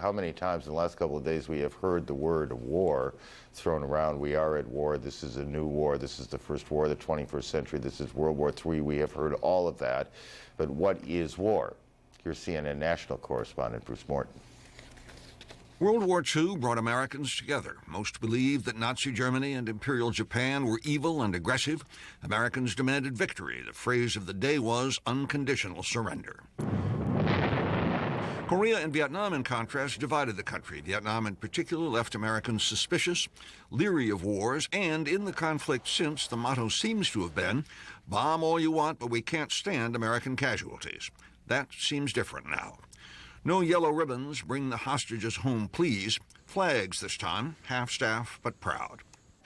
how many times in the last couple of days we have heard the word war thrown around. We are at war. This is a new war. This is the first war of the 21st century. This is World War III. We have heard all of that. But what is war? Here's CNN national correspondent Bruce Morton. World War II brought Americans together. Most believed that Nazi Germany and Imperial Japan were evil and aggressive. Americans demanded victory. The phrase of the day was unconditional surrender. Korea and Vietnam, in contrast, divided the country. Vietnam, in particular, left Americans suspicious, leery of wars, and in the conflict since, the motto seems to have been, bomb all you want, but we can't stand American casualties. That seems different now. No yellow ribbons, bring the hostages home, please. Flags this time, half-staff but proud.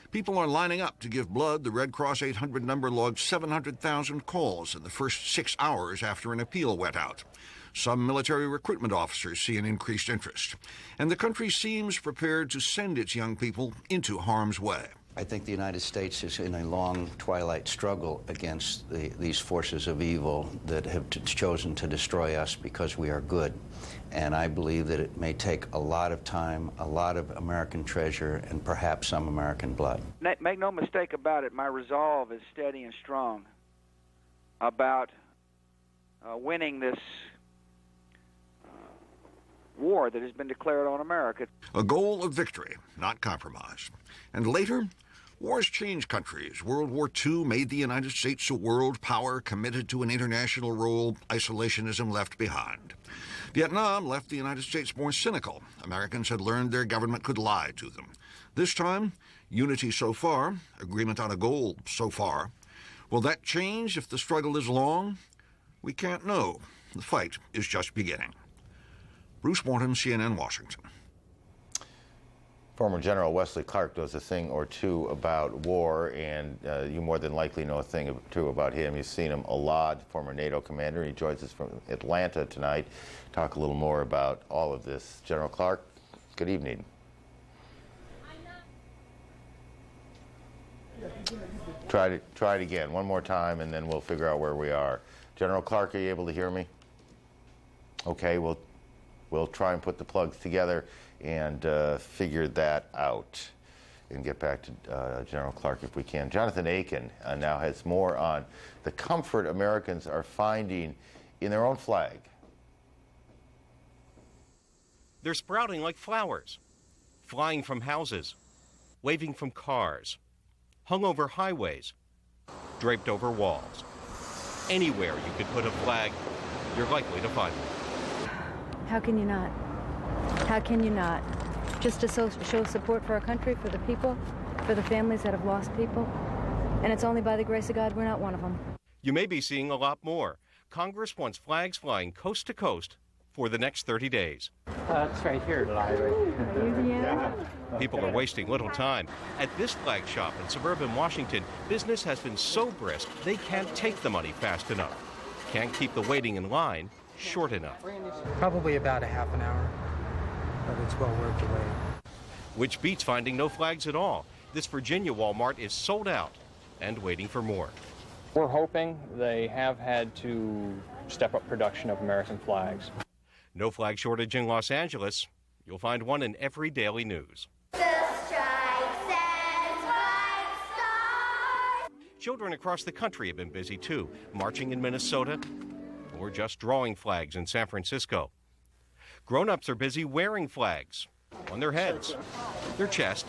People are lining up to give blood. The Red Cross 800 number logged 700,000 calls in the first 6 hours after an appeal went out. Some military recruitment officers see an increased interest. And the country seems prepared to send its young people into harm's way. I think the United States is in a long twilight struggle against these forces of evil that have chosen to destroy us because we are good. And I believe that it may take a lot of time, a lot of American treasure, and perhaps some American blood. Make no mistake about it, my resolve is steady and strong about winning this war that has been declared on America. A goal of victory, not compromise. And later, wars change countries. World War II made the United States a world power committed to an international role. Isolationism left behind. Vietnam left the United States more cynical. Americans had learned their government could lie to them. This time, unity so far, agreement on a goal so far. Will that change if the struggle is long? We can't know. The fight is just beginning. Bruce Morton, CNN, Washington. Former General Wesley Clark knows a thing or two about war, and you more than likely know a thing or two about him. You've seen him a lot, former NATO commander. He joins us from Atlanta tonight. Talk a little more about all of this. General Clark, good evening. Try it again, one more time, and then we'll figure out where we are. General Clark, are you able to hear me? Okay, we'll try and put the plugs together and figure that out and get back to General Clark if we can. Jonathan Aiken now has more on the comfort Americans are finding in their own flag. They're sprouting like flowers, flying from houses, waving from cars, hung over highways, draped over walls. Anywhere you could put a flag, you're likely to find one. How can you not? How can you not? Just to show support for our country, for the people, for the families that have lost people. And it's only by the grace of God we're not one of them. You may be seeing a lot more. Congress wants flags flying coast to coast for the next 30 days. It's right here. People are wasting little time. At this flag shop in suburban Washington, business has been so brisk they can't take the money fast enough. Can't keep the waiting in line short enough. Probably about a half an hour, but it's well worth the wait. Which beats finding no flags at all. This Virginia Walmart is sold out and waiting for more. We're hoping they have had to step up production of American flags. No flag shortage in Los Angeles. You'll find one in every daily news. Children across the country have been busy too, marching in Minnesota or just drawing flags in San Francisco. Grown-ups are busy wearing flags on their heads, their chest,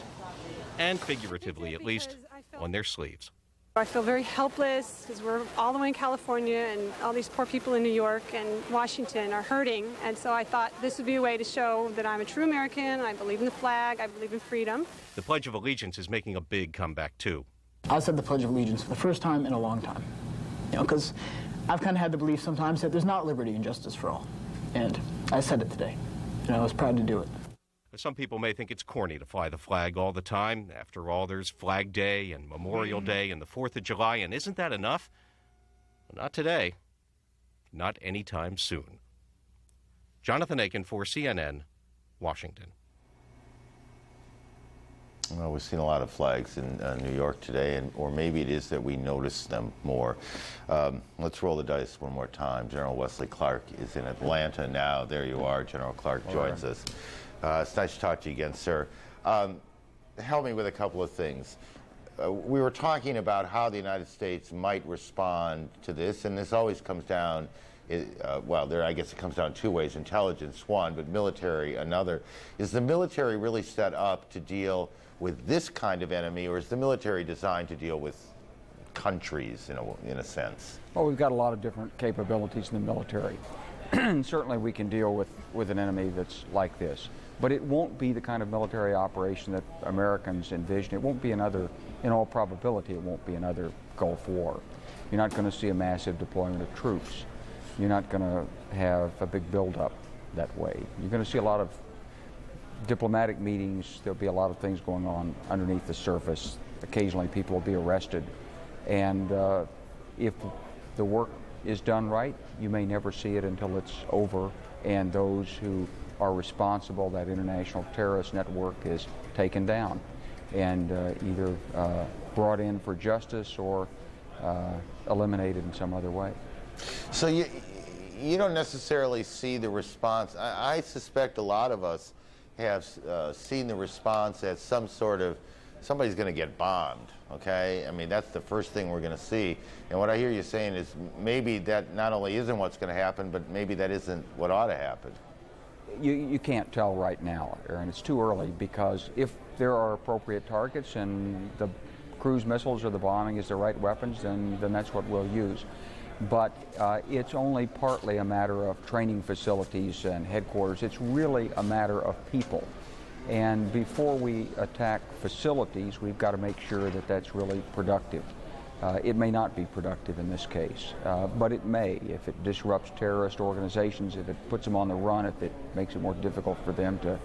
and figuratively at least, on their sleeves. I feel very helpless because we're all the way in California and all these poor people in New York and Washington are hurting. And so I thought this would be a way to show that I'm a true American, I believe in the flag, I believe in freedom. The Pledge of Allegiance is making a big comeback too. I said the Pledge of Allegiance for the first time in a long time. You know, because I've kind of had the belief sometimes that there's not liberty and justice for all. And I said it today. And I was proud to do it. Some people may think it's corny to fly the flag all the time. After all, there's Flag Day and Memorial Day and the 4th of July, and isn't that enough? Well, not today. Not anytime soon. Jonathan Aiken for CNN, Washington. Well, we've seen a lot of flags in New York today, or maybe it is that we notice them more. Let's roll the dice one more time. General Wesley Clark is in Atlanta now. There you are. General Clark joins us. It's nice to talk to you again, sir. Help me with a couple of things. We were talking about how the United States might respond to this, and this always comes down, I guess it comes down two ways. Intelligence, one, but military, another. Is the military really set up to deal with this kind of enemy, or is the military designed to deal with countries, in a sense? Well, we've got a lot of different capabilities in the military. Certainly we can deal with an enemy that's like this. But it won't be the kind of military operation that Americans envision. It won't be another, in all probability, it won't be another Gulf War. You're not going to see a massive deployment of troops. You're not going to have a big buildup that way. You're going to see a lot of diplomatic meetings. There'll be a lot of things going on underneath the surface. Occasionally people will be arrested. And if the work is done right, you may never see it until it's over and those who are responsible, that international terrorist network, is taken down and either brought in for justice or eliminated in some other way. So you don't necessarily see the response. I suspect a lot of us have seen the response as some sort of, somebody's going to get bombed, okay? I mean, that's the first thing we're going to see. And what I hear you saying is maybe that not only isn't what's going to happen, but maybe that isn't what ought to happen. You can't tell right now, Aaron. It's too early, because if there are appropriate targets and the cruise missiles or the bombing is the right weapons, then that's what we'll use. But it's only partly a matter of training facilities and headquarters. It's really a matter of people. And before we attack facilities, we've got to make sure that that's really productive. It may not be productive in this case, but it may. If it disrupts terrorist organizations, if it puts them on the run, if it makes it more difficult for them to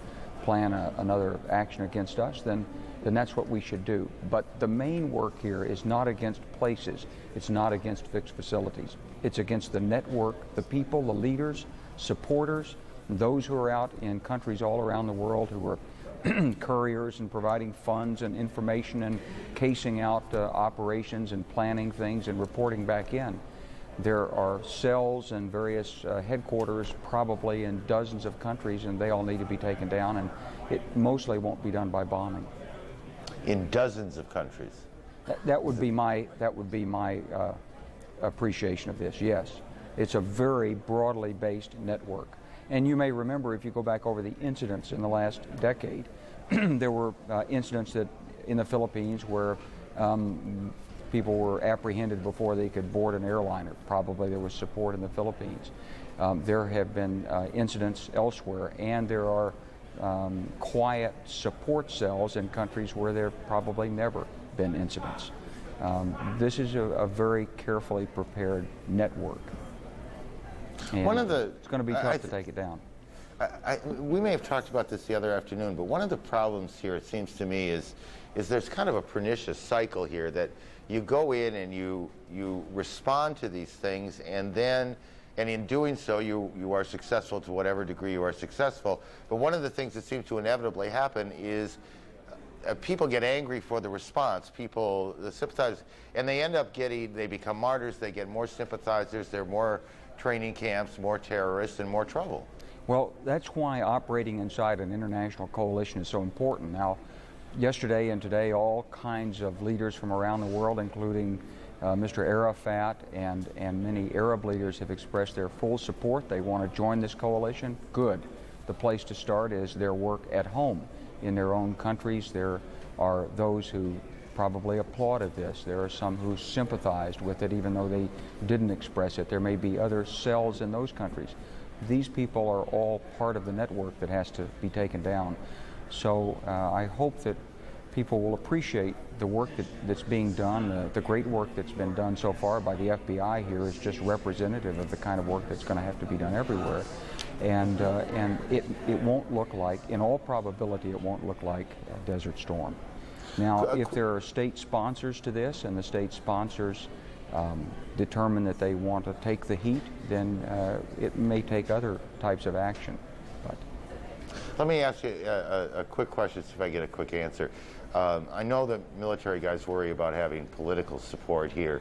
plan another action against us, then that's what we should do. But the main work here is not against places. It's not against fixed facilities. It's against the network, the people, the leaders, supporters, those who are out in countries all around the world who are couriers and providing funds and information and casing out operations and planning things and reporting back in. There are cells and various headquarters probably in dozens of countries, and they all need to be taken down, and it mostly won't be done by bombing. In dozens of countries? That would be my appreciation of this, yes. It's a very broadly based network. And you may remember, if you go back over the incidents in the last decade, there were incidents that in the Philippines where people were apprehended before they could board an airliner. Probably there was support in the Philippines. There have been incidents elsewhere, and there are quiet support cells in countries where there have probably never been incidents. This is a very carefully prepared network. And it's going to be tough to take it down. We may have talked about this the other afternoon, but one of the problems here, it seems to me, is there's kind of a pernicious cycle here that you go in and you respond to these things, and in doing so, you are successful to whatever degree you are successful. But one of the things that seems to inevitably happen is people get angry for the response. People, the sympathizers, and they end up they become martyrs. They get more sympathizers. There are more training camps, more terrorists, and more trouble. Well, that's why operating inside an international coalition is so important. Now, yesterday and today, all kinds of leaders from around the world, including Mr. Arafat and many Arab leaders, have expressed their full support. They want to join this coalition. Good. The place to start is their work at home in their own countries. There are those who probably applauded this. There are some who sympathized with it, even though they didn't express it. There may be other cells in those countries. These people are all part of the network that has to be taken down. So I hope that people will appreciate the work that's being done. The great work that's been done so far by the FBI here is just representative of the kind of work that's going to have to be done everywhere. And it won't look like, in all probability, it won't look like Desert Storm. Now, if there are state sponsors to this, and the state sponsors determine that they want to take the heat, then it may take other types of action. But let me ask you a quick question, see if I get a quick answer. I know that military guys worry about having political support here.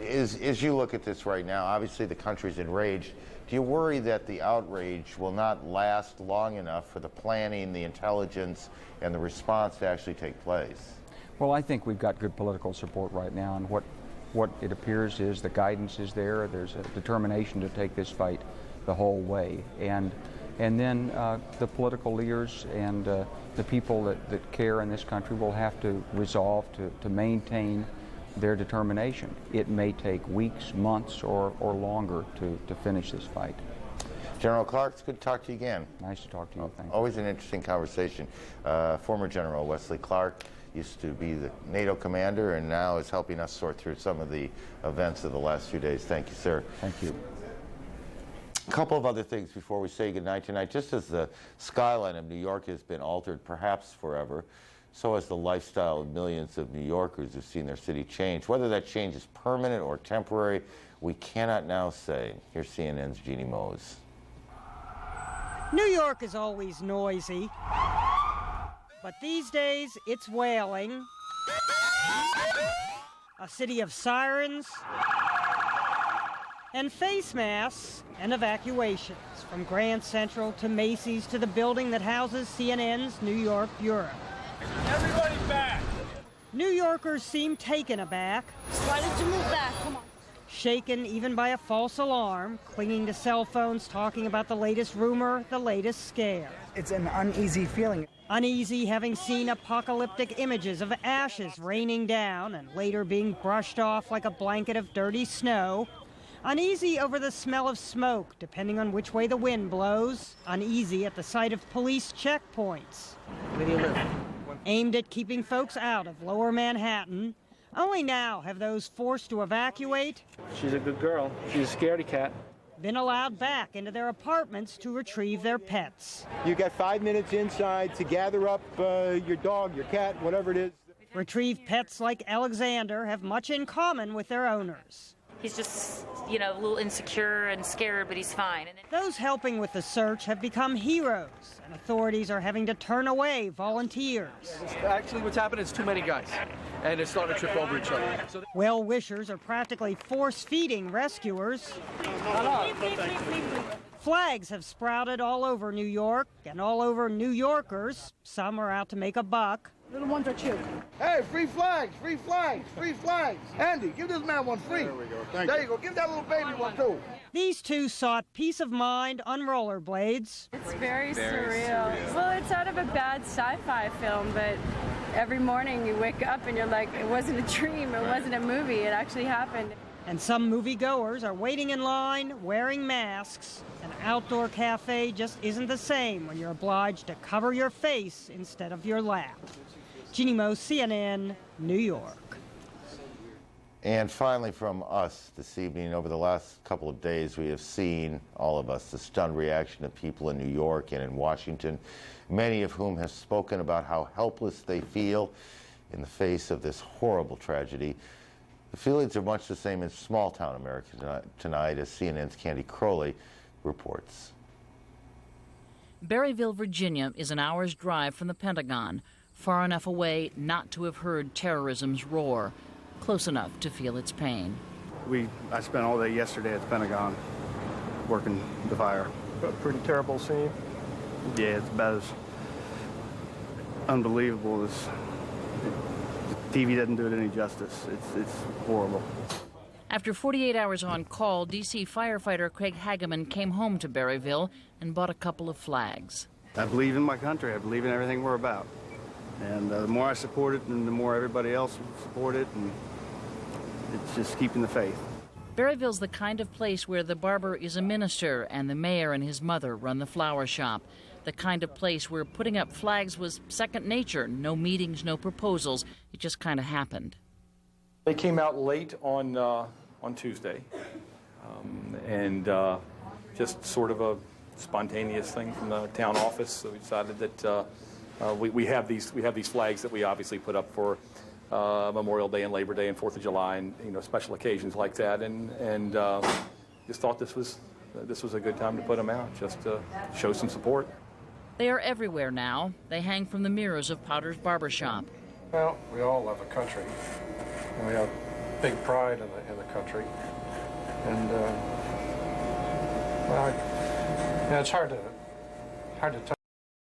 As you look at this right now, obviously the country's enraged. Do you worry that the outrage will not last long enough for the planning, the intelligence, and the response to actually take place? Well, I think we've got good political support right now, and what it appears is the guidance is there. There's a determination to take this fight the whole way, and then the political leaders and the people that care in this country will have to resolve to maintain their determination. It may take weeks, months, or longer to finish this fight. General Clark, it's good to talk to you again. Nice to talk to you. Thank you. Always an interesting conversation. Former General Wesley Clark used to be the NATO commander and now is helping us sort through some of the events of the last few days. Thank you, sir. Thank you. A couple of other things before we say goodnight tonight. Just as the skyline of New York has been altered, perhaps forever, so has the lifestyle of millions of New Yorkers who've seen their city change. Whether that change is permanent or temporary, we cannot now say. Here's CNN's Jeannie Mose. New York is always noisy, but these days it's wailing. A city of sirens and face masks and evacuations, from Grand Central to Macy's to the building that houses CNN's New York Bureau. Everybody back! New Yorkers seem taken aback. Why did you move back? Come on. Shaken even by a false alarm, clinging to cell phones, talking about the latest rumor, the latest scare. It's an uneasy feeling. Uneasy having seen apocalyptic images of ashes raining down and later being brushed off like a blanket of dirty snow. Uneasy over the smell of smoke, depending on which way the wind blows. Uneasy at the sight of police checkpoints. Where do you live? Aimed at keeping folks out of lower Manhattan. Only now have those forced to evacuate. She's a good girl. She's a scaredy cat. Been allowed back into their apartments to retrieve their pets. You got 5 minutes inside to gather up your dog, your cat, whatever it is. Retrieved pets like Alexander have much in common with their owners. He's just, a little insecure and scared, but he's fine. Those helping with the search have become heroes, and authorities are having to turn away volunteers. Actually, what's happened is too many guys, and it's starting to trip over each other. Well-wishers are practically force-feeding rescuers. Flags have sprouted all over New York and all over New Yorkers. Some are out to make a buck. Little ones are cute. Hey, free flags, free flags, free flags. Andy, give this man one free. There we go. There you go. Give that little baby one, too. These two sought peace of mind on rollerblades. It's very surreal. Well, it's out of a bad sci-fi film, but every morning you wake up and you're like, it wasn't a dream, it wasn't a movie, it actually happened. And some moviegoers are waiting in line, wearing masks. An outdoor cafe just isn't the same when you're obliged to cover your face instead of your lap. Jeannie Mose, CNN, New York. And finally from us this evening, over the last couple of days, we have seen, all of us, the stunned reaction of people in New York and in Washington, many of whom have spoken about how helpless they feel in the face of this horrible tragedy. The feelings are much the same in small-town America tonight, as CNN's Candy Crowley reports. Berryville, Virginia is an hour's drive from the Pentagon, far enough away not to have heard terrorism's roar, close enough to feel its pain. I spent all day yesterday at the Pentagon working the fire. A pretty terrible scene. Yeah, it's about as unbelievable as TV doesn't do it any justice. It's horrible. After 48 hours on call, D.C. firefighter Craig Hageman came home to Berryville and bought a couple of flags. I believe in my country. I believe in everything we're about. And the more I support it, and the more everybody else will support it, and it's just keeping the faith. Berryville's the kind of place where the barber is a minister and the mayor and his mother run the flower shop. The kind of place where putting up flags was second nature. No meetings, no proposals. It just kind of happened. They came out late on Tuesday, and just sort of a spontaneous thing from the town office. So we decided that we have these flags that we obviously put up for Memorial Day and Labor Day and 4th of July and special occasions like that, and just thought this was a good time to put them out, just to show some support. They are everywhere now. They hang from the mirrors of Potter's barbershop. Well, we all love a country, and we have big pride in the country, and well, yeah, it's hard to